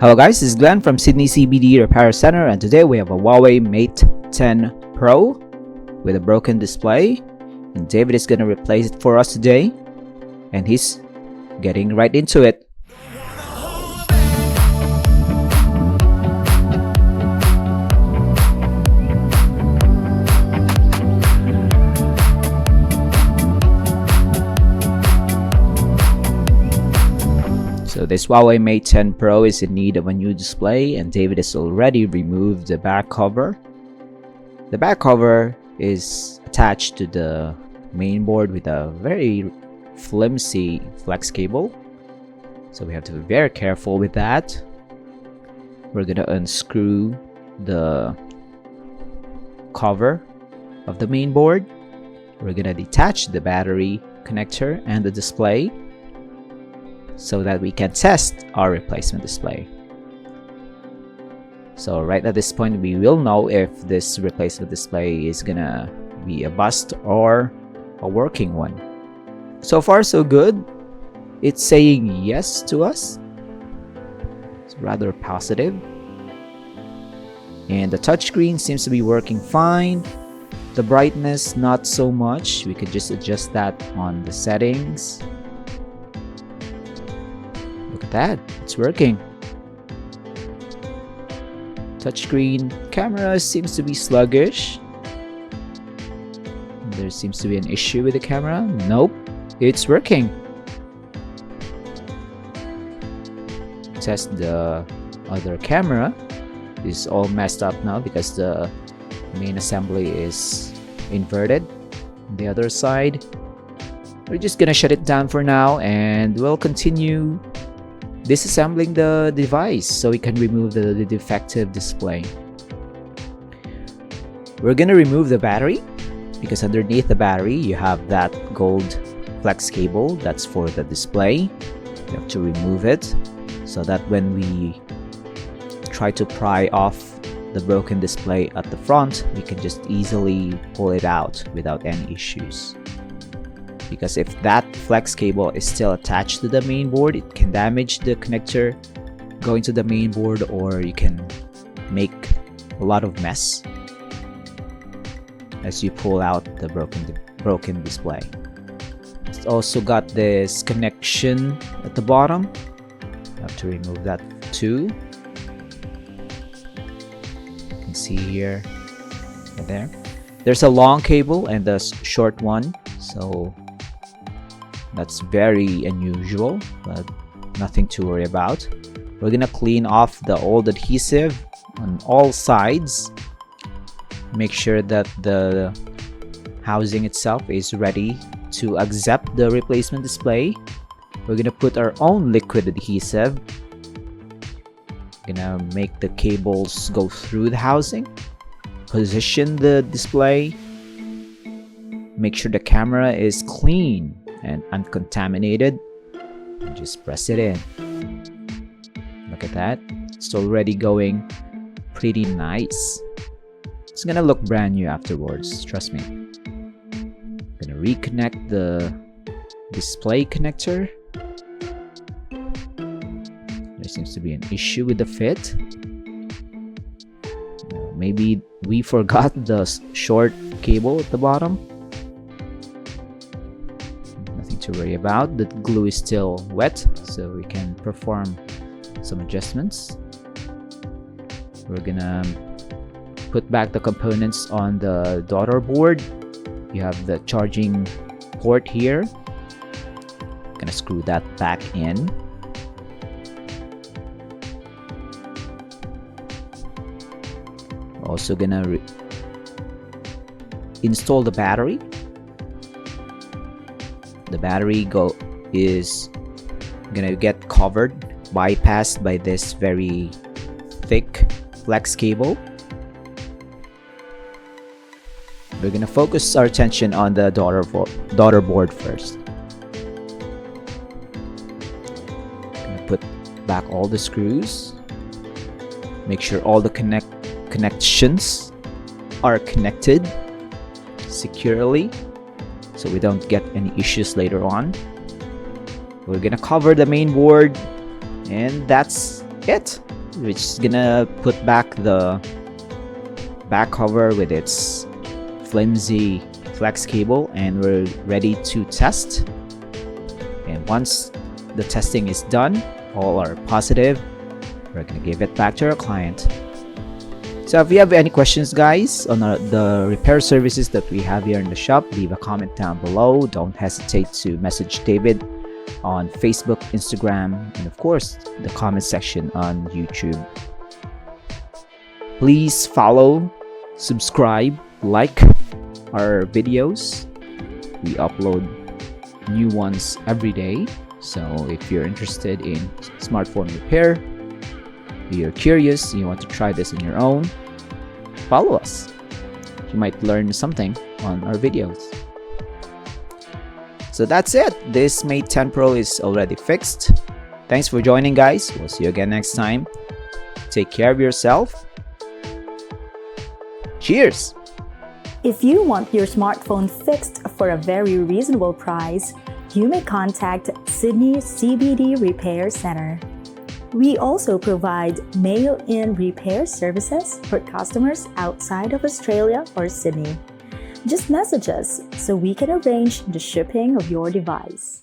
Hello guys, this is Glenn from Sydney CBD Repair Centre, and today we have a Huawei Mate 10 Pro with a broken display, and David is going to replace it for us today, and he's getting right into it. So this Huawei Mate 10 Pro is in need of a new display, and David has already removed the back cover. The back cover is attached to the main board with a very flimsy flex cable, so we have to be very careful with that. We're gonna unscrew the cover of the main board. We're gonna detach the battery connector and the display, so that we can test our replacement display. So right at this point, we will know if this replacement display is gonna be a bust or a working one. So far so good. It's saying yes to us. It's rather positive. And the touchscreen seems to be working fine. The brightness, not so much. We could just adjust that on the settings. Look at that, it's working. Touchscreen camera seems to be sluggish. There seems to be an issue with the camera. Nope, it's working. Test the other camera. It's all messed up now because the main assembly is inverted on the other side. We're just gonna shut it down for now, and we'll continue disassembling the device so we can remove the defective display. We're gonna remove the battery because underneath the battery you have that gold flex cable that's for the display. You have to remove it so that when we try to pry off the broken display at the front, we can just easily pull it out without any issues. Because if that flex cable is still attached to the main board, it can damage the connector going to the main board, or you can make a lot of mess as you pull out the broken display. It's also got this connection at the bottom. You have to remove that too. You can see here, right there. There's a long cable and a short one, so that's very unusual, but nothing to worry about. We're gonna clean off the old adhesive on all sides. Make sure that the housing itself is ready to accept the replacement display. We're gonna put our own liquid adhesive. Gonna make the cables go through the housing. Position the display. Make sure the camera is clean and uncontaminated, and just press it in. Look at that, it's already going pretty nice. It's gonna look brand new afterwards, trust me. I'm gonna reconnect the display connector. There seems to be an issue with the fit. Maybe we forgot the short cable at the bottom. To worry about. The glue is still wet, so we can perform some adjustments. We're gonna put back the components on the daughter board. You have the charging port here. Gonna screw that back in. Also gonna install the battery. The battery is gonna get covered, bypassed by this very thick flex cable. We're gonna focus our attention on the daughter board first. Gonna put back all the screws. Make sure all the connections are connected securely, so we don't get any issues later on. We're gonna cover the main board, and that's it. We're just gonna put back the back cover with its flimsy flex cable, and we're ready to test. And once the testing is done, all are positive, we're gonna give it back to our client. So if you have any questions, guys, on the repair services that we have here in the shop, leave a comment down below. Don't hesitate to message David on Facebook, Instagram, and of course the comment section on YouTube. Please follow, subscribe, like our videos. We upload new ones every day. So if you're interested in smartphone repair, you're curious, you want to try this on your own, follow us. You might learn something on our videos. So that's it. This Mate 10 Pro is already fixed. Thanks for joining, guys. We'll see you again next time. Take care of yourself. Cheers! If you want your smartphone fixed for a very reasonable price, you may contact Sydney CBD Repair Centre. We also provide mail-in repair services for customers outside of Australia or Sydney. Just message us so we can arrange the shipping of your device.